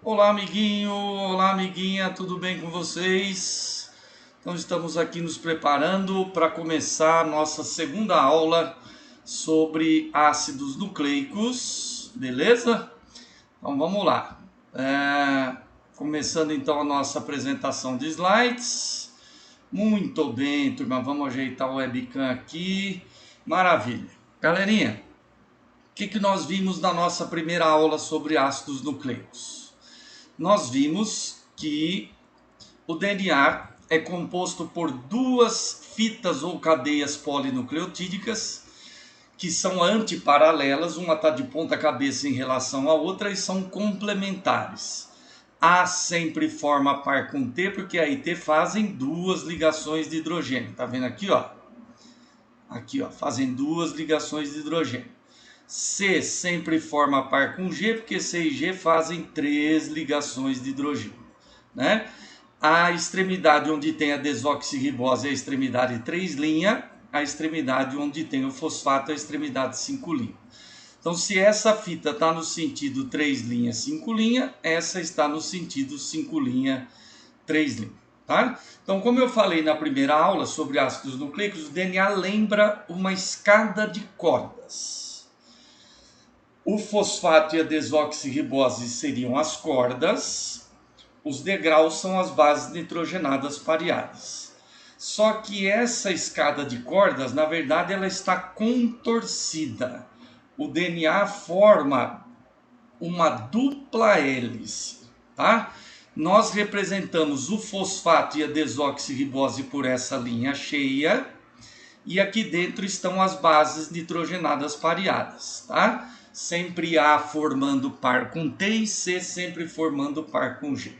Olá, amiguinho, olá, amiguinha, tudo bem com vocês? Então, estamos aqui nos preparando para começar a nossa segunda aula sobre ácidos nucleicos, beleza? Então, vamos lá. Começando então a nossa apresentação de slides. Muito bem, turma, vamos ajeitar o webcam aqui. Maravilha. Galerinha, o que nós vimos na nossa primeira aula sobre ácidos nucleicos? Nós vimos que o DNA é composto por duas fitas ou cadeias polinucleotídicas que são antiparalelas, uma está de ponta cabeça em relação à outra e são complementares. A sempre forma par com T, porque aí T fazem duas ligações de hidrogênio. Tá vendo aqui, ó? Aqui, ó, fazem duas ligações de hidrogênio. C sempre forma par com G, porque C e G fazem três ligações de hidrogênio, né? A extremidade onde tem a desoxirribose é a extremidade 3' a extremidade onde tem o fosfato é a extremidade 5'. Então, se essa fita está no sentido 3', 5', essa está no sentido 5', 3'. Tá? Então, como eu falei na primeira aula sobre ácidos nucleicos, o DNA lembra uma escada de cordas. O fosfato e a desoxirribose seriam as cordas, os degraus são as bases nitrogenadas pareadas. Só que essa escada de cordas, na verdade, ela está contorcida. O DNA forma uma dupla hélice, tá? Nós representamos o fosfato e a desoxirribose por essa linha cheia, e aqui dentro estão as bases nitrogenadas pareadas, tá? Sempre A formando par com T e C sempre formando par com G.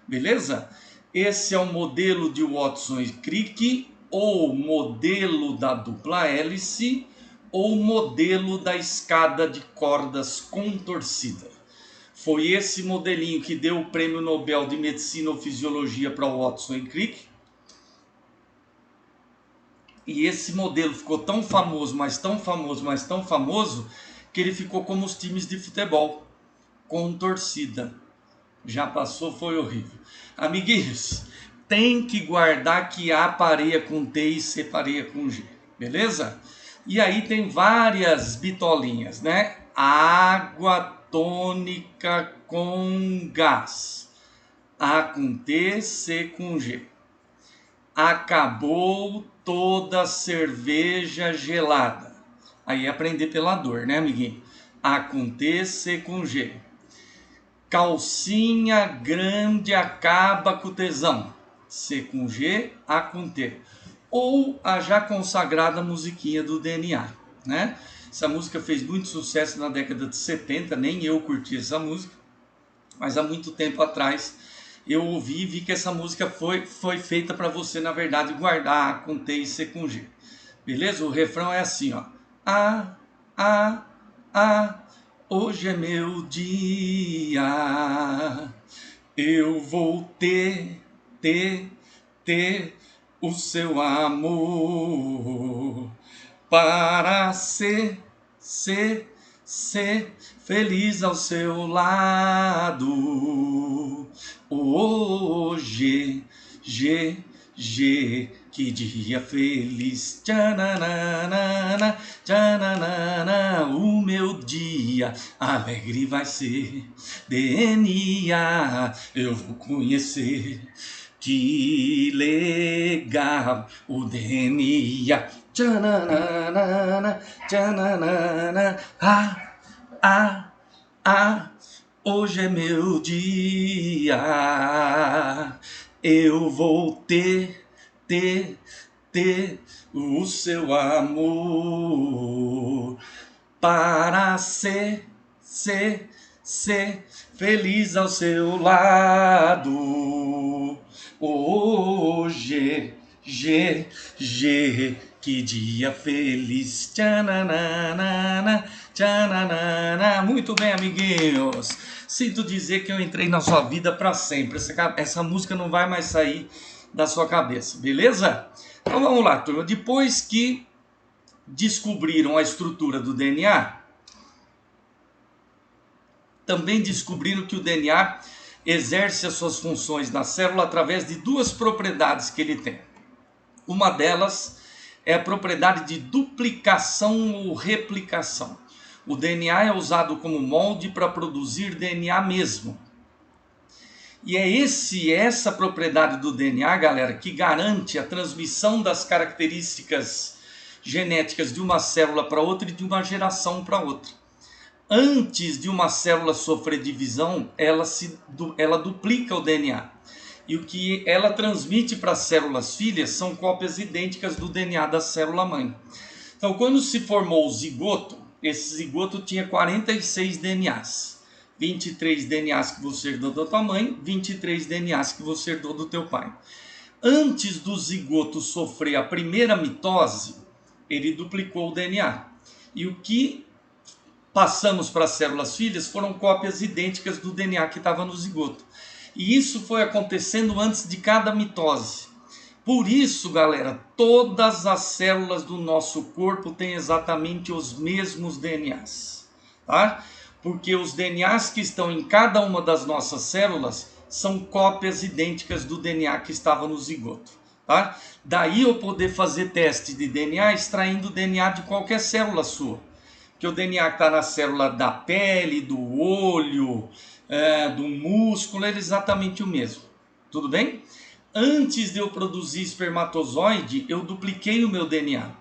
Beleza? Esse é o modelo de Watson e Crick, ou modelo da dupla hélice, ou modelo da escada de cordas contorcida. Foi esse modelinho que deu o Prêmio Nobel de Medicina ou Fisiologia para Watson e Crick. E esse modelo ficou tão famoso, mas tão famoso, mas tão famoso, que ele ficou como os times de futebol, com torcida. Já passou, foi horrível. Amiguinhos, tem que guardar que A pareia com T e C pareia com G, beleza? E aí tem várias bitolinhas, né? Água tônica com gás. A com T, C com G. Acabou toda a cerveja gelada. Aí aprender pela dor, né, amiguinho? A com T, C com G. Calcinha grande acaba com tesão. C com G, A com T. Ou a já consagrada musiquinha do DNA, né? Essa música fez muito sucesso na década de 70, nem eu curti essa música, mas há muito tempo atrás eu ouvi e vi que essa música foi feita para você, na verdade, guardar A com T e C com G. Beleza? O refrão é assim, ó. A, hoje é meu dia. Eu vou ter o seu amor para ser feliz ao seu lado. Hoje, que dia feliz, tchananana, tchananana, o meu dia alegre vai ser. DNA, eu vou conhecer. Que legal o DNA. Tchananana, tchananana, hoje é meu dia. Eu vou ter o seu amor para ser feliz ao seu lado. Hoje, que dia feliz. Tchananana, tchananana. Muito bem, amiguinhos. Sinto dizer que eu entrei na sua vida para sempre. Essa música não vai mais sair da sua cabeça, beleza? Então vamos lá, turma. Depois que descobriram a estrutura do DNA, também descobriram que o DNA exerce as suas funções na célula através de duas propriedades que ele tem. Uma delas é a propriedade de duplicação ou replicação. O DNA é usado como molde para produzir DNA mesmo. E é essa propriedade do DNA, galera, que garante a transmissão das características genéticas de uma célula para outra e de uma geração para outra. Antes de uma célula sofrer divisão, ela duplica o DNA. E o que ela transmite para as células filhas são cópias idênticas do DNA da célula mãe. Então, quando se formou o zigoto, esse zigoto tinha 46 DNAs. 23 DNAs que você herdou da tua mãe, 23 DNAs que você herdou do teu pai. Antes do zigoto sofrer a primeira mitose, ele duplicou o DNA. E o que passamos para as células filhas foram cópias idênticas do DNA que estava no zigoto. E isso foi acontecendo antes de cada mitose. Por isso, galera, todas as células do nosso corpo têm exatamente os mesmos DNAs, tá? Porque os DNAs que estão em cada uma das nossas células são cópias idênticas do DNA que estava no zigoto, tá? Daí eu poder fazer teste de DNA extraindo o DNA de qualquer célula sua. Que o DNA que está na célula da pele, do olho, do músculo, é exatamente o mesmo. Tudo bem? Antes de eu produzir espermatozoide, eu dupliquei o meu DNA.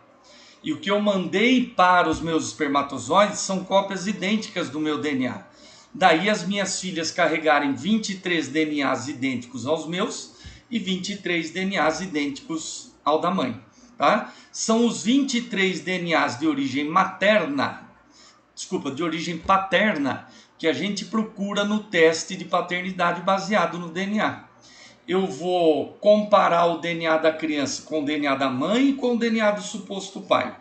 E o que eu mandei para os meus espermatozoides são cópias idênticas do meu DNA. Daí as minhas filhas carregarem 23 DNAs idênticos aos meus e 23 DNAs idênticos ao da mãe. Tá? São os 23 DNAs de origem de origem paterna, que a gente procura no teste de paternidade baseado no DNA. Eu vou comparar o DNA da criança com o DNA da mãe e com o DNA do suposto pai.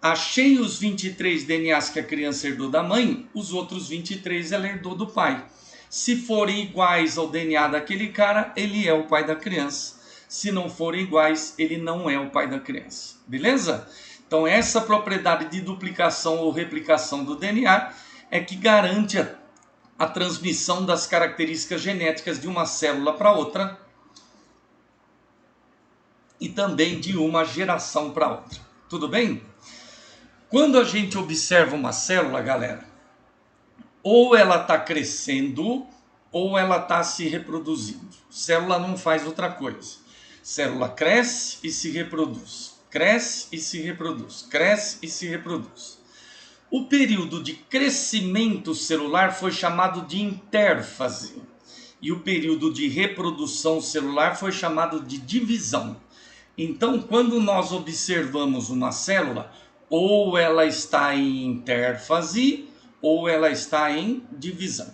Achei os 23 DNAs que a criança herdou da mãe, os outros 23 ela herdou do pai. Se forem iguais ao DNA daquele cara, ele é o pai da criança. Se não forem iguais, ele não é o pai da criança. Beleza? Então essa propriedade de duplicação ou replicação do DNA é que garante a transmissão das características genéticas de uma célula para outra e também de uma geração para outra. Tudo bem? Quando a gente observa uma célula, galera, ou ela está crescendo ou ela está se reproduzindo. Célula não faz outra coisa. Célula cresce e se reproduz. Cresce e se reproduz. Cresce e se reproduz. O período de crescimento celular foi chamado de intérfase. E o período de reprodução celular foi chamado de divisão. Então, quando nós observamos uma célula, ou ela está em intérfase, ou ela está em divisão.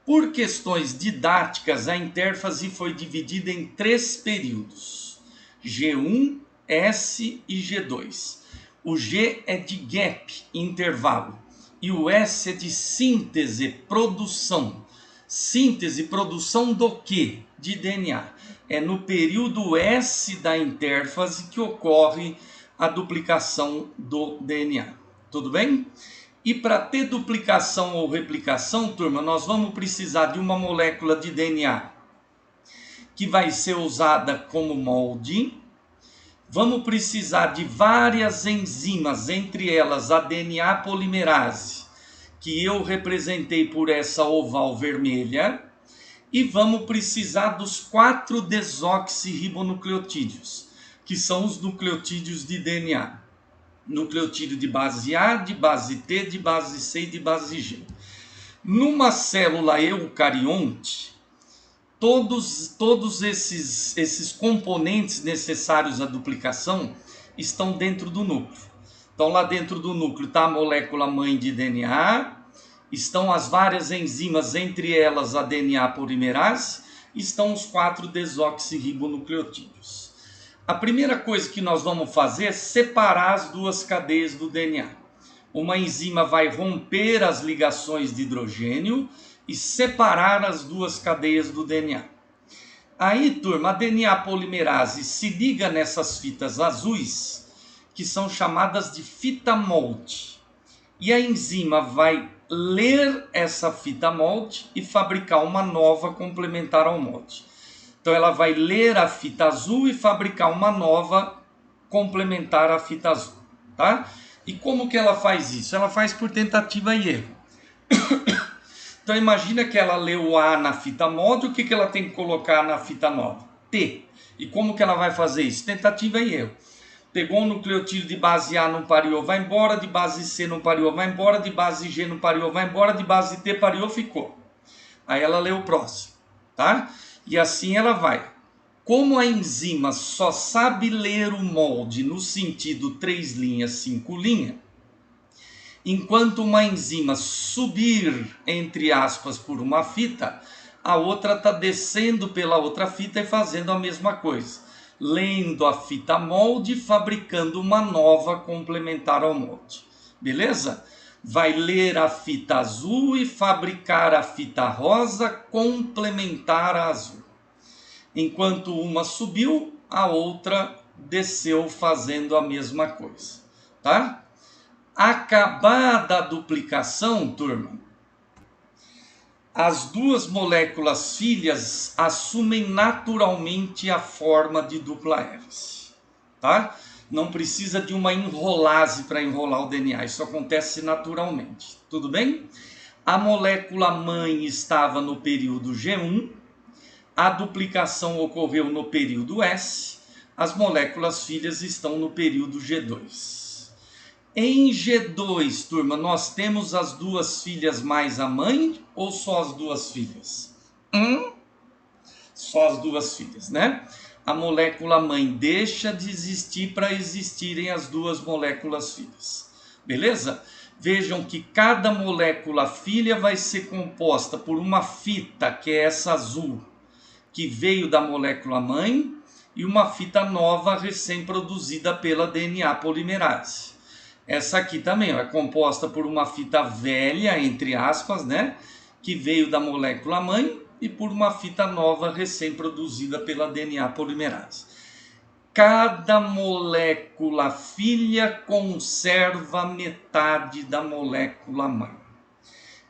Por questões didáticas, a intérfase foi dividida em 3 períodos: G1, S e G2. O G é de gap, intervalo, e o S é de síntese, produção. Síntese, produção do quê? De DNA. É no período S da intérfase que ocorre a duplicação do DNA. Tudo bem? E para ter duplicação ou replicação, turma, nós vamos precisar de uma molécula de DNA que vai ser usada como molde. Vamos precisar de várias enzimas, entre elas a DNA polimerase, que eu representei por essa oval vermelha. E vamos precisar dos 4 desoxirribonucleotídeos, que são os nucleotídeos de DNA. Nucleotídeo de base A, de base T, de base C e de base G. Numa célula eucarionte, todos esses componentes necessários à duplicação estão dentro do núcleo. Então, lá dentro do núcleo está a molécula mãe de DNA, estão as várias enzimas, entre elas a DNA polimerase, estão os 4 desoxirribonucleotídeos. A primeira coisa que nós vamos fazer é separar as 2 cadeias do DNA. Uma enzima vai romper as ligações de hidrogênio e separar as 2 cadeias do DNA. Aí, turma, a DNA polimerase se liga nessas fitas azuis, que são chamadas de fita MOLT. E a enzima vai ler essa fita molde e fabricar uma nova complementar ao molde. Então ela vai ler a fita azul e fabricar uma nova complementar à fita azul, tá? E como que ela faz isso? Ela faz por tentativa e erro. Então imagina que ela leu A na fita molde, o que ela tem que colocar na fita nova? T. E como que ela vai fazer isso? Tentativa e erro. Pegou um nucleotídeo de base A, não pareou, vai embora, de base C não pareou, vai embora, de base G não pareou, vai embora, de base T pareou, ficou. Aí ela lê o próximo, tá? E assim ela vai. Como a enzima só sabe ler o molde no sentido 3 linhas, 5 linhas, enquanto uma enzima subir, entre aspas, por uma fita, a outra está descendo pela outra fita e fazendo a mesma coisa. Lendo a fita molde, fabricando uma nova complementar ao molde. Beleza? Vai ler a fita azul e fabricar a fita rosa complementar a azul. Enquanto uma subiu, a outra desceu fazendo a mesma coisa. Tá? Acabada a duplicação, turma, as duas moléculas filhas assumem naturalmente a forma de dupla hélice, tá? Não precisa de uma enrolase para enrolar o DNA, isso acontece naturalmente, tudo bem? A molécula mãe estava no período G1, a duplicação ocorreu no período S, as moléculas filhas estão no período G2. Em G2, turma, nós temos as duas filhas mais a mãe ou só as duas filhas? Só as duas filhas, né? A molécula mãe deixa de existir para existirem as duas moléculas filhas. Beleza? Vejam que cada molécula filha vai ser composta por uma fita, que é essa azul, que veio da molécula mãe, e uma fita nova recém-produzida pela DNA polimerase. Essa aqui também é composta por uma fita velha, entre aspas, né? Que veio da molécula mãe e por uma fita nova recém-produzida pela DNA polimerase. Cada molécula filha conserva metade da molécula mãe.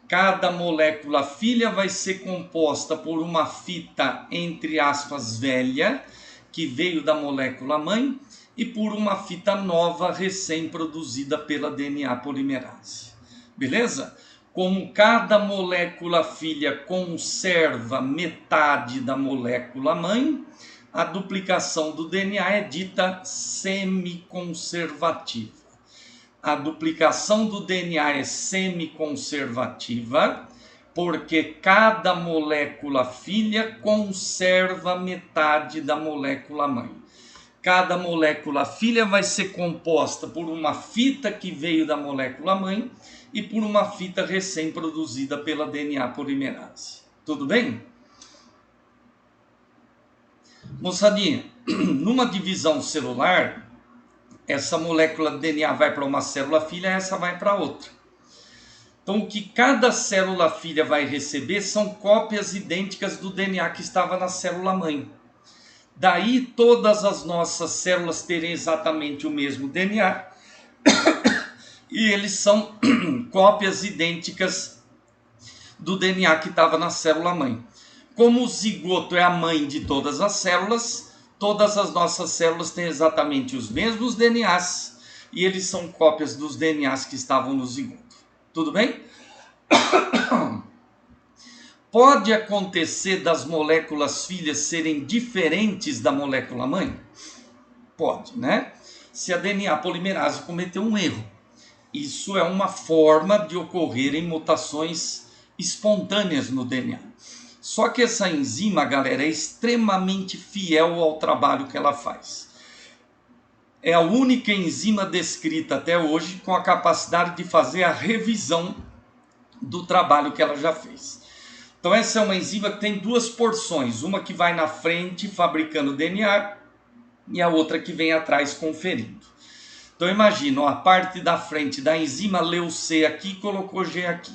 Cada molécula filha vai ser composta por uma fita, entre aspas, velha, que veio da molécula mãe, e por uma fita nova recém-produzida pela DNA polimerase. Beleza? Como cada molécula filha conserva metade da molécula mãe, a duplicação do DNA é dita semiconservativa. A duplicação do DNA é semiconservativa porque cada molécula filha conserva metade da molécula mãe. Cada molécula filha vai ser composta por uma fita que veio da molécula mãe e por uma fita recém-produzida pela DNA polimerase. Tudo bem? Moçadinha, numa divisão celular, essa molécula de DNA vai para uma célula filha, essa vai para outra. Então, o que cada célula filha vai receber são cópias idênticas do DNA que estava na célula mãe. Daí, todas as nossas células terem exatamente o mesmo DNA e eles são cópias idênticas do DNA que estava na célula mãe. Como o zigoto é a mãe de todas as células, todas as nossas células têm exatamente os mesmos DNAs e eles são cópias dos DNAs que estavam no zigoto. Tudo bem? Pode acontecer das moléculas filhas serem diferentes da molécula mãe? Pode, né? Se a DNA polimerase cometeu um erro. Isso é uma forma de ocorrerem mutações espontâneas no DNA. Só que essa enzima, galera, é extremamente fiel ao trabalho que ela faz. É a única enzima descrita até hoje com a capacidade de fazer a revisão do trabalho que ela já fez. Então essa é uma enzima que tem duas porções, uma que vai na frente fabricando DNA e a outra que vem atrás conferindo. Então imagina, a parte da frente da enzima leu C aqui e colocou G aqui.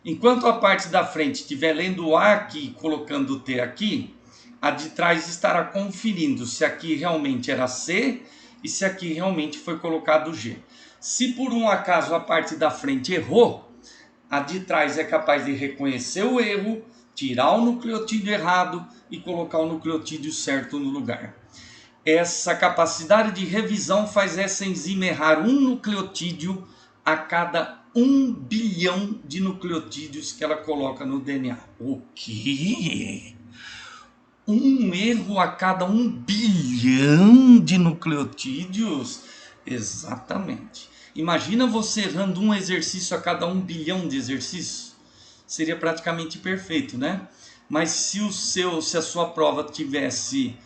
Enquanto a parte da frente estiver lendo A aqui e colocando T aqui, a de trás estará conferindo se aqui realmente era C e se aqui realmente foi colocado G. Se por um acaso a parte da frente errou, A de trás é capaz de reconhecer o erro, tirar o nucleotídeo errado e colocar o nucleotídeo certo no lugar. Essa capacidade de revisão faz essa enzima errar um nucleotídeo a cada 1 bilhão de nucleotídeos que ela coloca no DNA. O quê? Um erro a cada 1 bilhão de nucleotídeos? Exatamente. Imagina você errando um exercício a cada 1 bilhão de exercícios. Seria praticamente perfeito, né? Mas se a sua prova tivesse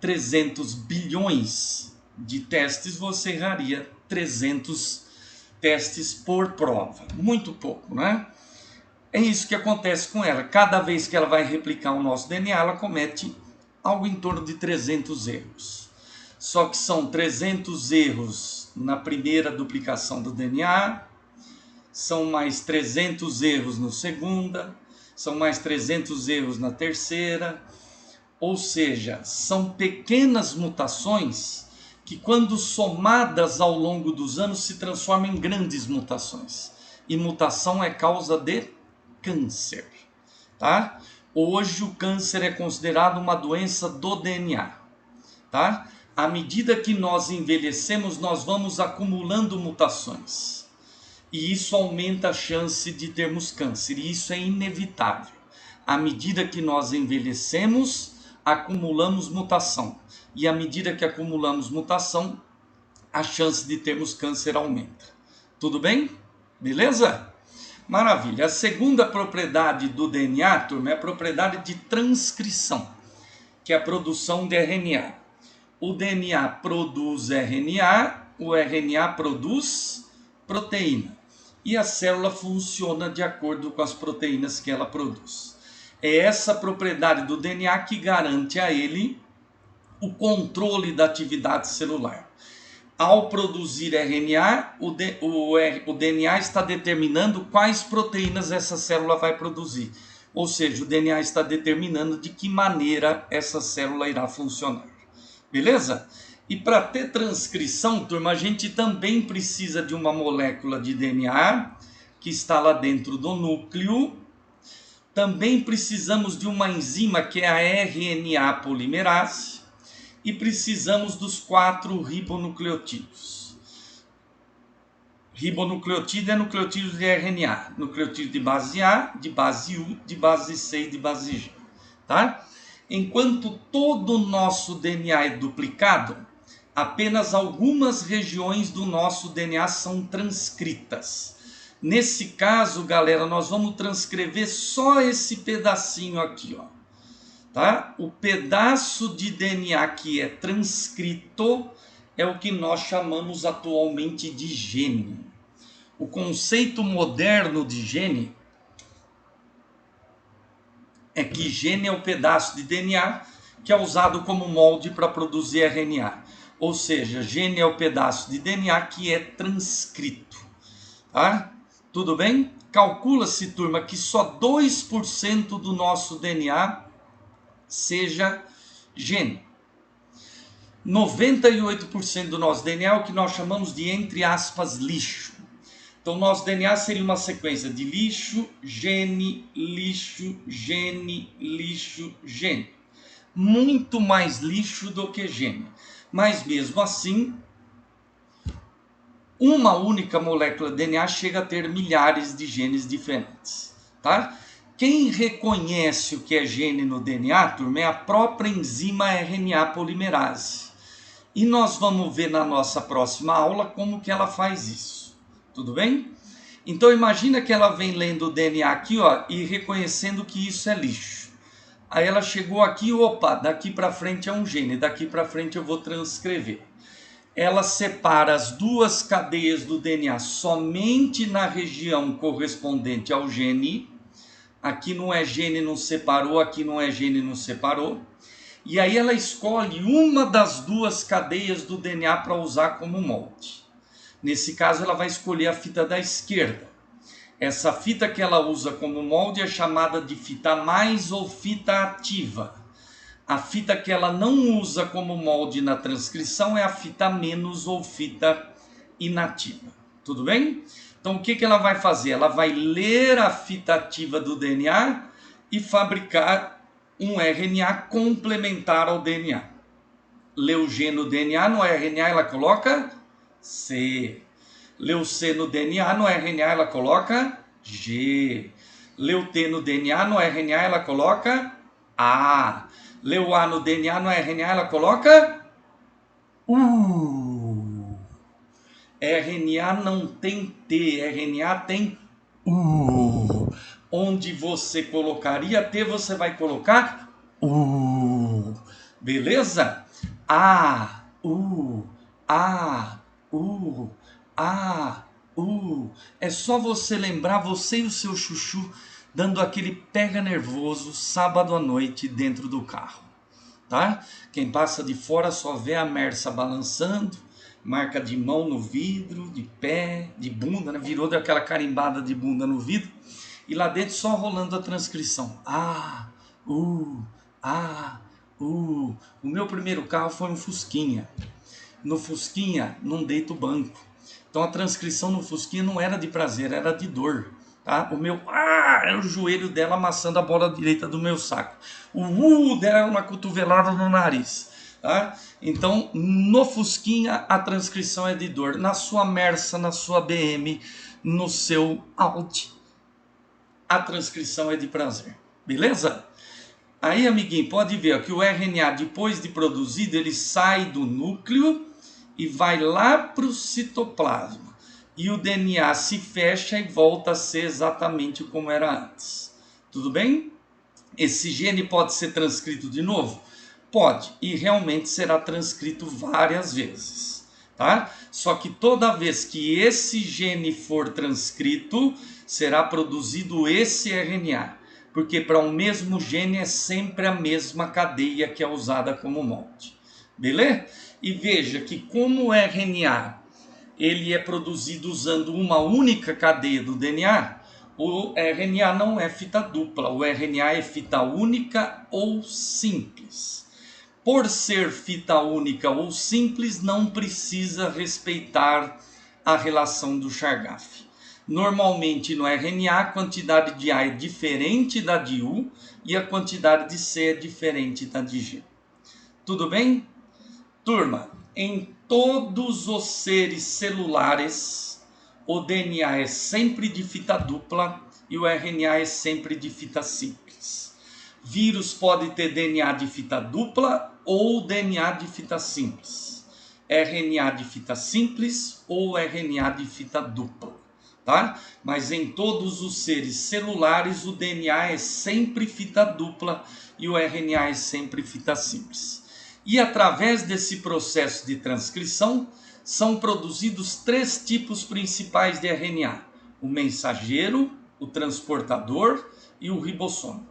300 bilhões de testes, você erraria 300 testes por prova. Muito pouco, né? É isso que acontece com ela. Cada vez que ela vai replicar o nosso DNA, ela comete algo em torno de 300 erros. Só que são 300 erros na primeira duplicação do DNA, são mais 300 erros na segunda, são mais 300 erros na terceira. Ou seja, são pequenas mutações que, quando somadas ao longo dos anos, se transformam em grandes mutações. E mutação é causa de câncer, tá? Hoje o câncer é considerado uma doença do DNA, tá? À medida que nós envelhecemos, nós vamos acumulando mutações. E isso aumenta a chance de termos câncer, e isso é inevitável. À medida que nós envelhecemos, acumulamos mutação. E à medida que acumulamos mutação, a chance de termos câncer aumenta. Tudo bem? Beleza? Maravilha. A segunda propriedade do DNA, turma, é a propriedade de transcrição, que é a produção de RNA. O DNA produz RNA, o RNA produz proteína. E a célula funciona de acordo com as proteínas que ela produz. É essa propriedade do DNA que garante a ele o controle da atividade celular. Ao produzir RNA, o DNA está determinando quais proteínas essa célula vai produzir. Ou seja, o DNA está determinando de que maneira essa célula irá funcionar. Beleza? E para ter transcrição, turma, a gente também precisa de uma molécula de DNA que está lá dentro do núcleo. Também precisamos de uma enzima que é a RNA polimerase. E precisamos dos 4 ribonucleotídeos. Ribonucleotídeo é nucleotídeo de RNA. Nucleotídeo de base A, de base U, de base C e de base G. Tá? Enquanto todo o nosso DNA é duplicado, apenas algumas regiões do nosso DNA são transcritas. Nesse caso, galera, nós vamos transcrever só esse pedacinho aqui, ó. Tá? O pedaço de DNA que é transcrito é o que nós chamamos atualmente de gene. O conceito moderno de gene é que gene é o pedaço de DNA que é usado como molde para produzir RNA. Ou seja, gene é o pedaço de DNA que é transcrito. Tá? Tudo bem? Calcula-se, turma, que só 2% do nosso DNA seja gene. 98% do nosso DNA é o que nós chamamos de, entre aspas, lixo. Então, nosso DNA seria uma sequência de lixo, gene, lixo, gene, lixo, gene. Muito mais lixo do que gene. Mas, mesmo assim, uma única molécula de DNA chega a ter milhares de genes diferentes. Tá? Quem reconhece o que é gene no DNA, turma, é a própria enzima RNA polimerase. E nós vamos ver na nossa próxima aula como que ela faz isso. Tudo bem? Então imagina que ela vem lendo o DNA aqui, ó, e reconhecendo que isso é lixo. Aí ela chegou aqui, opa, daqui para frente é um gene, daqui para frente eu vou transcrever. Ela separa as duas cadeias do DNA somente na região correspondente ao gene. Aqui não é gene, não separou, aqui não é gene, não separou. E aí ela escolhe uma das duas cadeias do DNA para usar como molde. Nesse caso ela vai escolher a fita da esquerda. Essa fita que ela usa como molde é chamada de fita mais ou fita ativa. A fita que ela não usa como molde na transcrição é a fita menos ou fita inativa. Tudo bem? Então, o que, que ela vai fazer? Ela vai ler a fita ativa do DNA e fabricar um RNA complementar ao DNA. Lê o G no DNA, no RNA ela coloca C. Lê o C no DNA, no RNA ela coloca G. Lê o T no DNA, no RNA ela coloca A. Lê o A no DNA, no RNA ela coloca U. RNA não tem T, RNA tem U. Onde você colocaria T, você vai colocar U. Beleza? A, U, A, U, A, U. É só você lembrar, você e o seu chuchu, dando aquele pega nervoso sábado à noite dentro do carro. Tá? Quem passa de fora só vê a Mersa balançando, marca de mão no vidro, de pé, de bunda, né? Virou daquela carimbada de bunda no vidro, e lá dentro só rolando a transcrição. A, U, A, U. O meu primeiro carro foi um Fusquinha. No Fusquinha não deita o banco. Então a transcrição no Fusquinha não era de prazer, era de dor. Tá? O meu era o joelho dela amassando a bola direita do meu saco. O dela era uma cotovelada no nariz. Tá? Então, no Fusquinha, a transcrição é de dor. Na sua Mersa, na sua BM, no seu Audi, a transcrição é de prazer. Beleza? Aí, amiguinho, pode ver que o RNA, depois de produzido, ele sai do núcleo e vai lá para o citoplasma. E o DNA se fecha e volta a ser exatamente como era antes. Tudo bem? Esse gene pode ser transcrito de novo? Pode, e realmente será transcrito várias vezes, tá? Só que toda vez que esse gene for transcrito, será produzido esse RNA, porque para o mesmo gene é sempre a mesma cadeia que é usada como molde, beleza? E veja que como o RNA ele é produzido usando uma única cadeia do DNA, o RNA não é fita dupla, o RNA é fita única ou simples. Por ser fita única ou simples, não precisa respeitar a relação do Chargaff. Normalmente no RNA a quantidade de A é diferente da de U e a quantidade de C é diferente da de G. Tudo bem? Turma, em todos os seres celulares, o DNA é sempre de fita dupla e o RNA é sempre de fita simples. Vírus pode ter DNA de fita dupla ou DNA de fita simples. RNA de fita simples ou RNA de fita dupla. Tá? Mas em todos os seres celulares, o DNA é sempre fita dupla e o RNA é sempre fita simples. E através desse processo de transcrição, são produzidos 3 tipos principais de RNA: o mensageiro, o transportador e o ribossoma.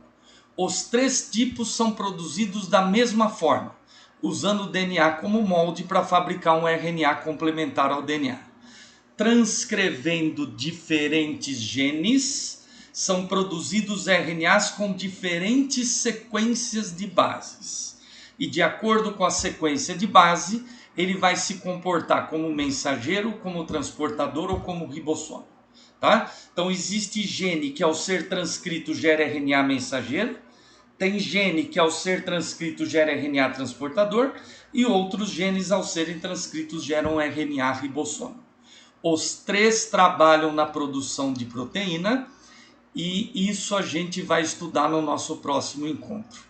Os 3 tipos são produzidos da mesma forma, usando o DNA como molde para fabricar um RNA complementar ao DNA. Transcrevendo diferentes genes, são produzidos RNAs com diferentes sequências de bases. E de acordo com a sequência de base, ele vai se comportar como mensageiro, como transportador ou como ribossoma. Tá? Então existe gene que ao ser transcrito gera RNA mensageiro, tem gene que ao ser transcrito gera RNA transportador e outros genes ao serem transcritos geram RNA ribossoma. Os 3 trabalham na produção de proteína e isso a gente vai estudar no nosso próximo encontro.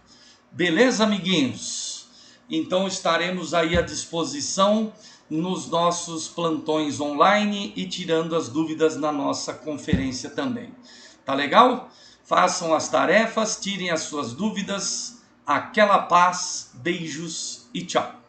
Beleza, amiguinhos? Então estaremos aí à disposição nos nossos plantões online e tirando as dúvidas na nossa conferência também. Tá legal? Façam as tarefas, tirem as suas dúvidas. Aquela paz, beijos e tchau.